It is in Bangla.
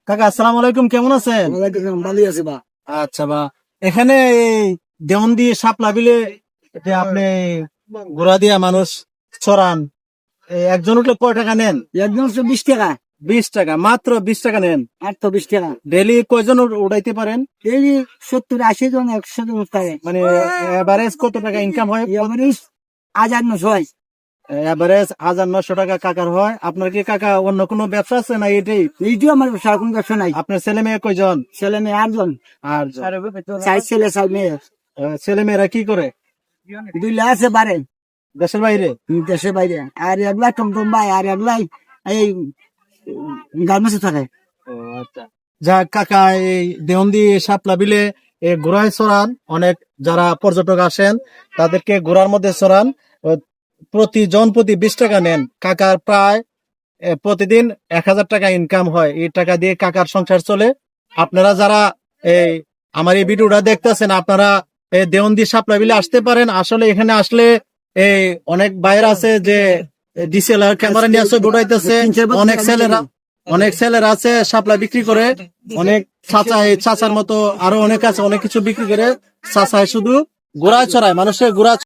কাকা আসসালামু আলাইকুম, কেমন আছেন? ভালো আছে বা আচ্ছা বা এখানে এই দেওয়ানদি শাপলা বিলে যে আপনি ঘোড়া দিয়া মানুষ চড়ান, একজন উঠলে কয় টাকা নেন? একজন 20 টাকা 20 টাকা, মাত্র 20 টাকা নেন। আর তো 20 টাকা ডেলি কয়জন উড়াইতে পারেন? এই 70-80 জন 100 জন থাকে মানে এভারেজ কত টাকা ইনকাম হয়? এভারেজ 1900 হয়। এভারেজ 1900 টাকা কাকার হয়। আপনার কি কাকা অন্য কোনো ব্যবসা আছে না এটাই? এইটিও আমার সারাক্ষণ ব্যবসা নাই। আপনার ছেলে মেয়ে কয়জন? ছেলে মেয়ে 8 জন, আর 4 ছেলে 4 মেয়ে। ছেলে মেয়েরা কি করে? 2 লা আছে বারে দেশের বাইরে? দেশের বাইরে, আর একলাই টমটম ভাই, আর একলাই এই গার্মেন্টসে থাকে। ও আচ্ছা। যা কাকা, এই দেওয়ানদি শাপলা বিলে ঘোড়ায় চড়ান, অনেক যারা পর্যটক আসেন তাদেরকে ঘোড়ার মধ্যে চড়ান। প্রতি 20 টাকা নেন। কাকার প্রায় প্রতিদিন 1000 টাকা ইনকাম হয়। এই টাকা দিয়ে কাকার সংসার চলে। আপনারা যারা এই আমার এই ভিডিওটা দেখতেছেন, আপনারা এই দেওয়ানদি শাপলা বিলে আসতে পারেন। আসলে এখানে আসলে এই অনেক বাইরে আছে যে ডিসিএলআর ক্যামেরা নিয়ে ছবি উঠাইতেছে। অনেক ছেলেরা আছে শাপলা বিক্রি করে, অনেক চাচা, এই চাচার মতো আরো অনেক আছে, অনেক কিছু বিক্রি করে। চাচায় শুধু ঘোড়ায় চড়ায়, মানুষের ঘোড়া